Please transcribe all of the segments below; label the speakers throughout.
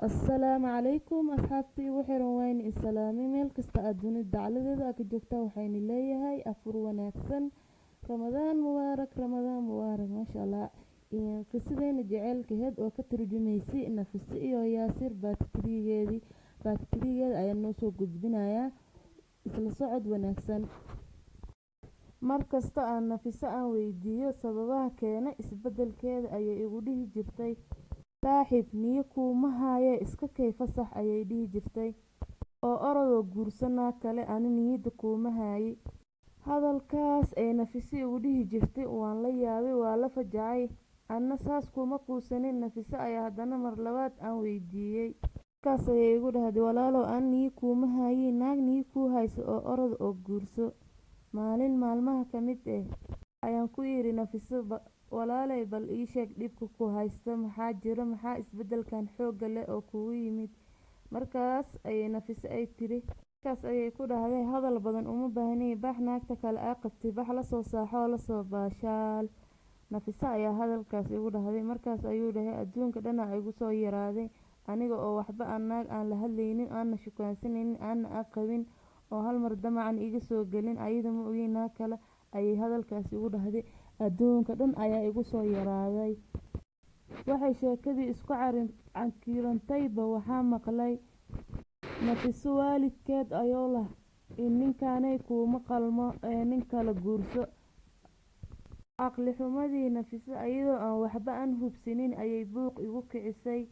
Speaker 1: Assalaamu calaykum asxaabtii ugu xiran wayne islaami meel kasta aad dunida dacaladeeda ka joogta waxaynu leeyahay afur wanaagsan ramadaan mubaarak maasha allah qisadeena jaceylkeed oo ka turjumaysay Nafisa iyo Yaasir baaktiggeeda ayaan noo soo gudbinayaa isla socod wanaagsan markasta aan Nafisa aan weydiiyo sababaha keena isbedelkeeda ayay igu dhihi jirtay saaxiib niyo kuuma haye iska kay fasax ayay dhihi jirtay oo orodoo guursanaa kale ani niyada kuuma haye hadalkaas ay Nafisa igu dhihi jirtay waan la yaabay waa la fajacay anna saas kuma quusanin Nafisa ayaa haddana mar labaad aan weydiiyey markaas ayay igu dhahday walaalow aan niyo kuuma haye naag niyo kuu hayso oo orod oo guurso maalin maalmaha ka mid ayaan ku yiri Nafisa walaalay bal ii sheeg dhibka ku haysta maxaa jira maxaa isbedelkan xoogga leh oo kugu yimid markaas ayay Nafisa ay tiri markaas ayay ku dhahday hadal badan uma baahni bax naagta kale aa qabtay bax la soo saaxo la soo baashaal Nafisa ayaa hadalkaas igu dhahday markaas ayuu dhahay adduunka dhan igu soo yaraaday aniga oo waxba aan naag aan la hadlaynin aan shukaansanaynin aan qabin oo hal mar damacan iga soo galin ayada ma ogin naag kale ayay hadalkaas igu dhahday adduunka dhan ayaa igu soo yaraaday waxay sheekadii isku cankirantayba waxaa maqlay Nafisa waalidkeed ayuu lah in ninkanay kuuma qalmo nin kala guurso aqli xumadii Nafisa ayadoo aan waxba aan hubsinin ayay buuq igu kicisay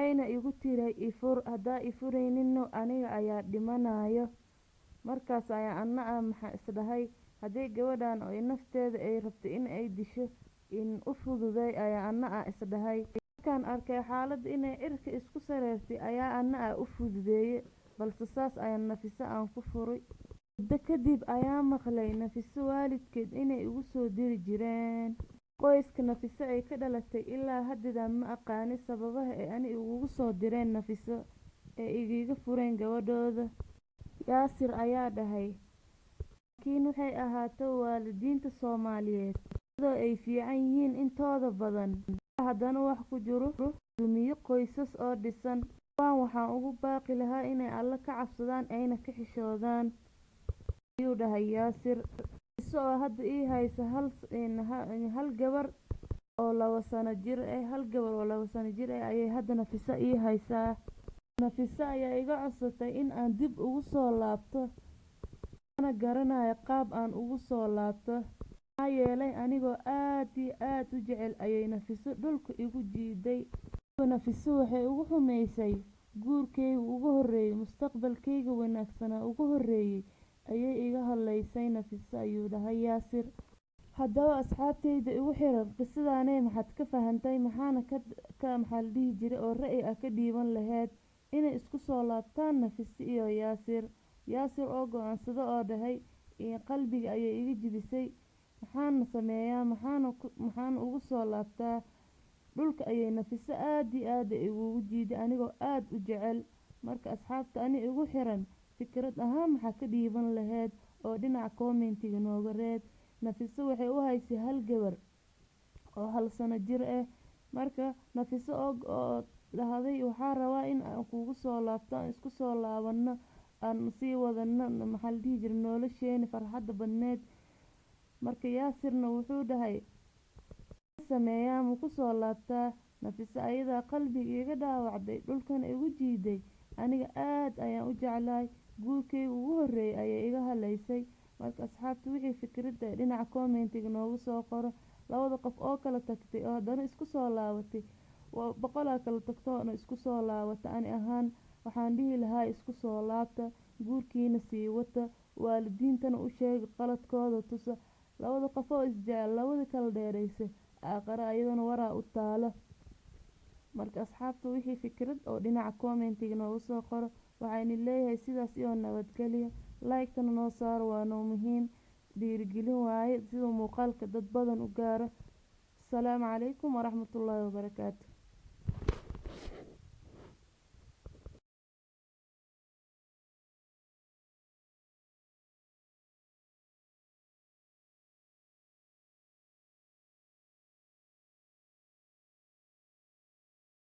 Speaker 1: ayna igu tiray ifur hadaa ifurayninno aniga ayaa dhimanayo markaas ayaa anna maxaa isdhahay haddii gabadhan oo nafteeda ay rabto in ay disho in u fududay ayaa anna isdhahay markaan arkay xaaladda inay cirka isku sareertay ayaa anna u fududeeyay balse saas ayaan Nafisa aan ku furay muddo kadib ayaa maqlay Nafisa waalidkeed inay igu soo diri jireen qoyska Nafisa ay ka dhalatay ilaa hadda ma aqaan sababaha ay ani ugu soo direen Nafisa ee igiga fureen gabadhooda Yaasir ayaa dhahay laakiin waxay ahaato waalidiinta Soomaaliyeed iyadoo ay fiican yihiin intooda badan haddana wax ku jiro dumiyo qoysas oo dhisan waan waxaan ugu baaqi lahaa inay alla ka cabsadaan ayna ka xishoodaan ayuu dhahay Yaasir isoo hadda ii haysa hal gabar oo 2 sano jir ayay hadda Nafisa ii haysaa Nafisa ayaa iga codsatay in aan dib ugu soo laabto ana garanayo qaab aan ugu soo laabto maxaa yeelay anigoo aad iyo aad u jecel ayay Nafisa dhulka igu jiiday Nafisa waxay ugu xumaysay guurkeyga ugu horeeyay mustaqbalkeyga wanaagsanaa ugu horeeyay ayay iga hadlaysay Nafisa ayuu dhahay Yaasir haddaba asxaabteyda igu xiran qisadaanay maxaad ka fahantay maxaana maxaa la dhihi jiray oo ra'yi ah ka dhiiban lahayd inay isku soo laabtaan Nafisa iyo Yaasir oo go'aansada oo dhahay qalbiga ayay iga jibisay maxaan sameeyaa maxaan ugu soo laabtaa dhulka ayay Nafisa aad iyo aad igu jiiday anigoo aad u jecel marka asxaabta ani igu xiran fikrad ahaan maxaa ka dhiiban lahayd oo dhinaca commentiga nooga reeb Nafisa waxay u haysay hal gabar oo 1 sano jir marka Nafisa oo dhahday waxaan rabaa in aan kugu soo laabto isku soo laabano aan sii wadano maxaa la dhihi jiray nolosheena farxadda badneed marka Yaasirna wuxuu dhahay sameeyaa ma ku soo laabtaa Nafisa ayada qalbiga iga dhaawacday dhulkana igu jiiday aniga aad ayaan u jeclahay guurkeyga ugu horeeyay ayay iga hadlaysay marka asxaabta wixii fikrada dhinaca commentiga noogu soo qoro labada qof oo kala tagtay oo haddana isku soo laabatay boqolaa kala tagtoo isku soo laabata ani ahaan waxaan dhihi lahaa isku soo laabta guurkiina sii wata waalidiintana u sheeg qaladkooda tusa labada qof oo isjecel labada kala dheeraysay aqara ayadana waraa u taalo marka asxaabta wixii fikrad oo dhinaca commentiga noogu soo qoro waxaan leeyahay sidaas iyo nabadgelyo like-tana noo saar waa noo muhiim dhiirigelin waaye sida muuqaalka dad badan u gaaro assalaamu calaykum waraxmatullaahi wabarakaatuh